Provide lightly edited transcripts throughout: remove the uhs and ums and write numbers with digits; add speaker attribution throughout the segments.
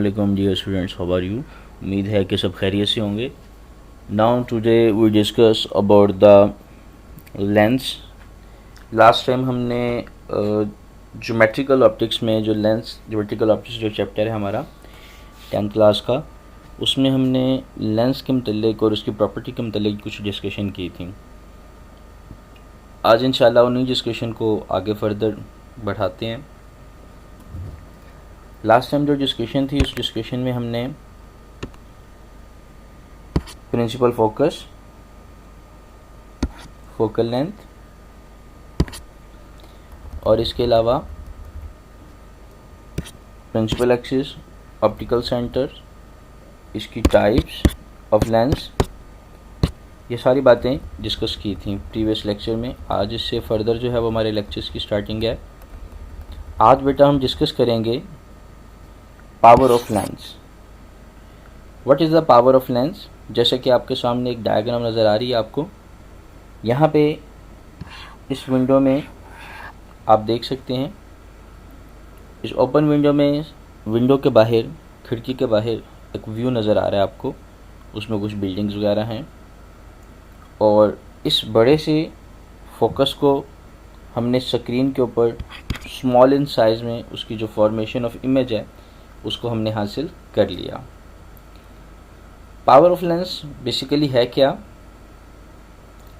Speaker 1: वालेकुम dear students, how are you. उम्मीद है कि सब खैरियत से होंगे। Now today we discuss about the lens. Last time हमने ज्योमेट्रिकल ऑप्टिक्स में जो ज्योमेट्रिकल ऑप्टिक्स जो चैप्टर है हमारा 10th क्लास का, उसमें हमने लेंस के मतलब और उसकी प्रॉपर्टी के मतलब कुछ डिस्कशन की थी। आज इंशाल्लाह उन्हीं डिस्कशन को आगे फर्दर बढ़ाते हैं। लास्ट टाइम जो डिस्कशन थी उस डिस्कशन में हमने प्रिंसिपल फोकस, फोकल लेंथ और इसके अलावा प्रिंसिपल एक्सिस, ऑप्टिकल सेंटर, इसकी टाइप्स ऑफ लेंस, ये सारी बातें डिस्कस की थी प्रीवियस लेक्चर में। आज इससे फर्दर जो है वो हमारे लेक्चर्स की स्टार्टिंग है। आज बेटा हम डिस्कस करेंगे power of lens. What is the power of lens. जैसे कि आपके सामने एक डायग्राम नज़र आ रही है आपको, यहाँ पे इस विंडो में आप देख सकते हैं। इस ओपन विंडो में विंडो के बाहर, खिड़की के बाहर एक व्यू नज़र आ रहा है आपको, उसमें कुछ बिल्डिंग्स वगैरह हैं। और इस बड़े से फोकस को हमने स्क्रीन के ऊपर स्मॉल इन साइज़ में उसकी जो फॉर्मेशन ऑफ इमेज है उसको हमने हासिल कर लिया। पावर ऑफ लेंस बेसिकली है क्या?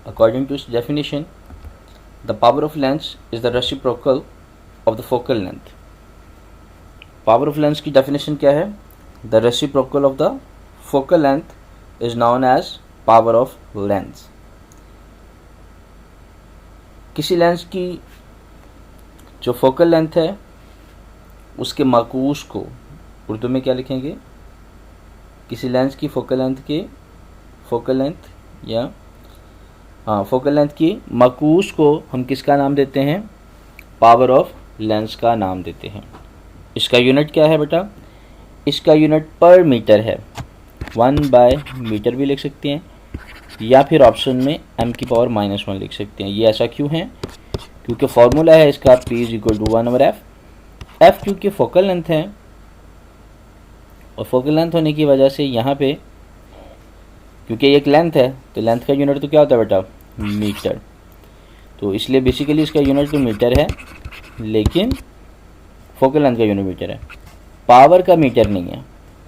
Speaker 1: अकॉर्डिंग टू इस definition, the power of lens is the reciprocal of the focal length. Power of lens की डेफिनेशन क्या है? The reciprocal of the focal length is known as power of lens. किसी lens की जो focal length है उसके माकूस को उर्दू में क्या लिखेंगे? किसी लेंस की फोकल लेंथ की माकूस को हम किसका नाम देते हैं? पावर ऑफ लेंस का नाम देते हैं। इसका यूनिट क्या है बेटा? इसका यूनिट पर मीटर है। 1/मीटर भी लिख सकते हैं, या फिर ऑप्शन में m⁻⁻1 लिख सकते हैं। ये ऐसा क्यों है? क्योंकि फॉर्मूला है इसका P = 1/f। f क्योंकि फोकल लेंथ है, और फोकल लेंथ होने की वजह से यहाँ पे क्योंकि एक लेंथ है तो लेंथ का यूनिट तो क्या होता है बेटा? मीटर। तो इसलिए बेसिकली इसका यूनिट तो मीटर है, लेकिन फोकल लेंथ का यूनिट मीटर है, पावर का मीटर नहीं है।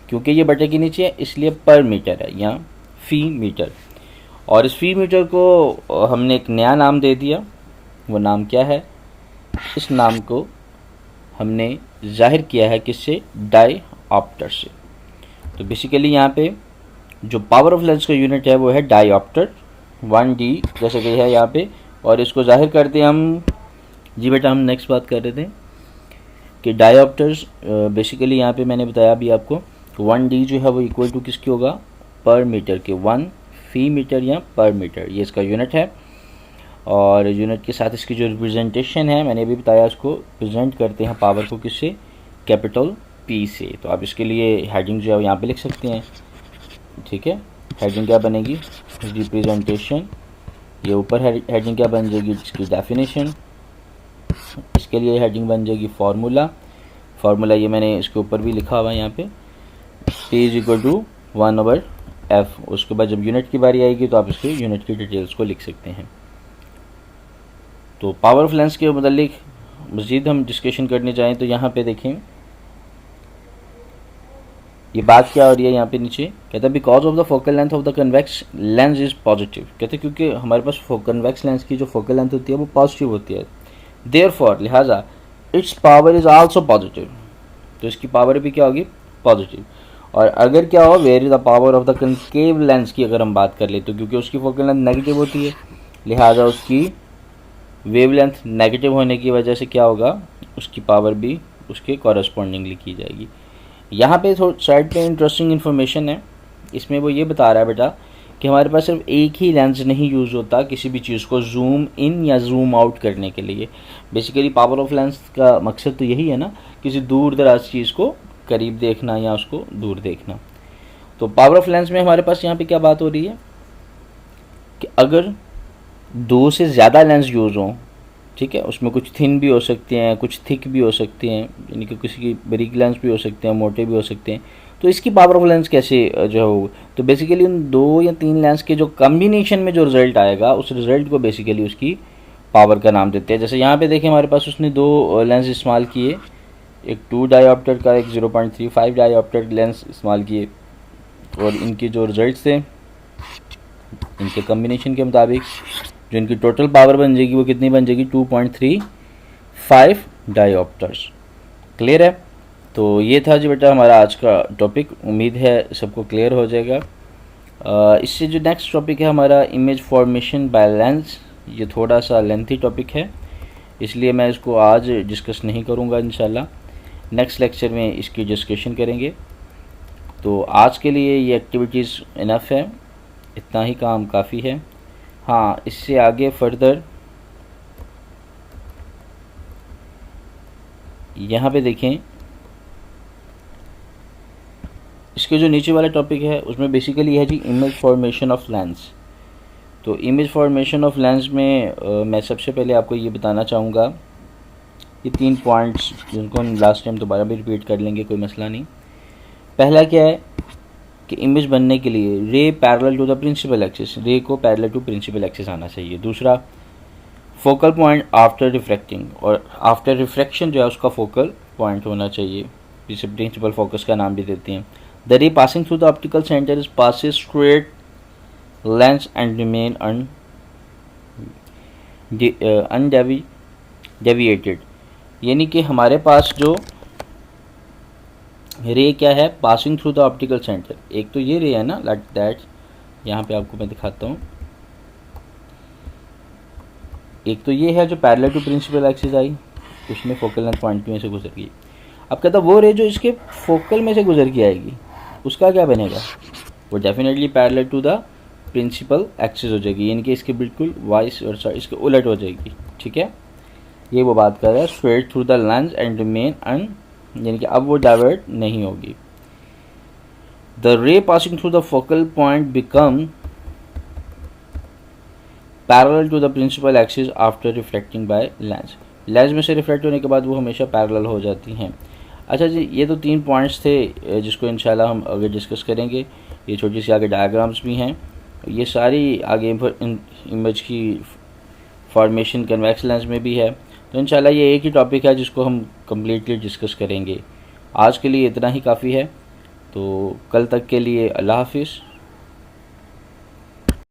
Speaker 1: क्योंकि ये बटे के नीचे है इसलिए पर मीटर है या फी मीटर। और इस फी मीटर को हमने एक नया नाम दे दिया। वो नाम क्या है? इस नाम को हमने जाहिर किया है किससे? डायऑप्टर से। तो बेसिकली यहाँ पे जो पावर ऑफ लेंस का यूनिट है वो है डायऑप्टर, 1d जैसे कि है यहाँ पे। और इसको जाहिर करते हैं हम, जी बेटा हम नेक्स्ट बात कर रहे थे कि डायऑप्टर्स बेसिकली यहाँ पे मैंने बताया अभी आपको 1d जो है वो इक्वल टू किसकी होगा? पर मीटर के। 1 फी मीटर या पर मीटर, ये इसका यूनिट है। और यूनिट के साथ इसकी जो रिप्रेजेंटेशन है मैंने अभी बताया, इसको प्रेजेंट करते हैं पावर को किससे? कैपिटल P से। तो आप इसके लिए हेडिंग जो है यहाँ पे लिख सकते हैं। ठीक है, हेडिंग क्या बनेगी? रिप्रेजेंटेशन। ये ऊपर हेडिंग क्या बन जाएगी? इसकी डेफिनेशन। इसके लिए हेडिंग बन जाएगी फार्मूला ये मैंने इसके ऊपर भी लिखा हुआ है यहाँ पे, P = 1/f। उसके बाद जब यूनिट की बारी आएगी तो आप इसके यूनिट की डिटेल्स को लिख सकते हैं। तो पावर ऑफ लेंस के मुतालिक मज़ीद हम डिस्कशन करने जाएँ तो यहाँ पे देखें ये बात क्या हो रही है। यहाँ पे नीचे कहता है because of the focal length of the convex lens is positive. कहते हैं क्योंकि हमारे पास कन्वेक्स लेंस की जो फोकल लेंथ होती है वो पॉजिटिव होती है, देयरफॉर लिहाजा it's power is also positive. तो इसकी पावर भी क्या होगी? पॉजिटिव। और अगर क्या हो, where is the power of the concave lens की अगर हम बात कर ले तो क्योंकि उसकी फोकल लेंथ नेगेटिव होती है, लिहाजा उसकी वेवलेंथ नेगेटिव होने की वजह से क्या होगा? उसकी पावर भी उसके कॉरस्पॉन्डिंगली की जाएगी। यहाँ पे साइड पे इंटरेस्टिंग इन्फॉर्मेशन है। इसमें वो ये बता रहा है बेटा कि हमारे पास सिर्फ एक ही लेंस नहीं यूज़ होता किसी भी चीज़ को जूम इन या जूम आउट करने के लिए। बेसिकली पावर ऑफ लेंस का मकसद तो यही है ना, किसी दूर दराज चीज़ को करीब देखना या उसको दूर देखना। तो पावर ऑफ लेंस में हमारे पास यहाँ पे क्या बात हो रही है कि अगर 2 से ज़्यादा लेंस यूज़ हों ठीक है। उसमें कुछ थिन भी हो सकते हैं, कुछ थिक भी हो सकते हैं, यानी कि किसी की बारीक लेंस भी हो सकते हैं, मोटे भी हो सकते हैं। तो इसकी पावर ऑफ लेंस कैसे जो हो, तो बेसिकली उन 2 या 3 लेंस के जो कम्बिनेशन में जो रिज़ल्ट आएगा, उस रिज़ल्ट को बेसिकली उसकी पावर का नाम देते हैं। जैसे यहाँ पे देखें हमारे पास उसने 2 लेंस इस्तेमाल किए, एक 2 डायोप्टर का, एक 0.35 डायोप्टर लेंस इस्तेमाल किए, और इनके जो रिज़ल्ट थे, इनके कम्बिनेशन के मुताबिक जो इनकी टोटल पावर बन जाएगी वो कितनी बन जाएगी, 2.35 डायोप्टर्स। क्लियर है। तो ये था जी बेटा हमारा आज का टॉपिक, उम्मीद है सबको क्लियर हो जाएगा। इससे जो नेक्स्ट टॉपिक है हमारा इमेज फॉर्मेशन बाय लेंस, ये थोड़ा सा लेंथी टॉपिक है, इसलिए मैं इसको आज डिस्कस नहीं करूँगा। इंशाल्लाह नेक्स्ट लेक्चर में इसकी डिस्कशन करेंगे। तो आज के लिए ये एक्टिविटीज़ इनफ है, इतना ही काम काफ़ी है। हाँ, इससे आगे फर्दर यहाँ पे देखें, इसके जो नीचे वाला टॉपिक है उसमें बेसिकली है जी इमेज फॉर्मेशन ऑफ लेंस। तो इमेज फॉर्मेशन ऑफ लेंस में मैं सबसे पहले आपको ये बताना चाहूँगा, ये 3 पॉइंट्स जिनको हम लास्ट टाइम दोबारा भी रिपीट कर लेंगे, कोई मसला नहीं। पहला क्या है कि इमेज बनने के लिए ray parallel to the principal axis, ray को पैरेलल टू प्रिंसिपल एक्सिस आना चाहिए। दूसरा, फोकल पॉइंट आफ्टर रिफ्रैक्टिंग, और आफ्टर रिफ्रैक्शन जो है उसका फोकल पॉइंट होना चाहिए, जिसे प्रिंसिपल फोकस का नाम भी देते हैं। The ray passing through the optical centre is passes straight lens and remain undeviated, यानी कि हमारे पास जो रे क्या है, passing through the optical centre, एक तो ये रे है ना, लाइक दैट, यहाँ पे आपको मैं दिखाता हूँ। एक तो ये है जो पैरेलल टू प्रिंसिपल एक्सिस आई, उसमें फोकल लेंथ पॉइंट में से गुजर गई। अब कहता वो रे जो इसके फोकल में से गुजर के आएगी, उसका क्या बनेगा, वो definitely parallel to the principal axis हो जाएगी, यानी कि इसके बिल्कुल वाइस वर्सा, इसके उलट हो जाएगी। ठीक है, ये वो बात कर रहा है, straight through the lens and remain अन, यानी कि अब वो डाइवर्ट नहीं होगी। The ray passing through the focal point become parallel to the principal axis after reflecting by lens, lens में से रिफ्लेक्ट होने के बाद वो हमेशा पैरेलल हो जाती हैं। अच्छा जी, ये तो 3 पॉइंट्स थे जिसको इंशाल्लाह हम आगे डिस्कस करेंगे। ये छोटी सी आगे डायग्राम्स भी हैं, ये सारी आगे इमेज की फॉर्मेशन कन्वेक्स लेंस में भी है। तो इंशाल्लाह ये एक ही टॉपिक है जिसको हम कम्प्लीटली डिस्कस करेंगे। आज के लिए इतना ही काफ़ी है, तो कल तक के लिए अल्लाह हाफिज़।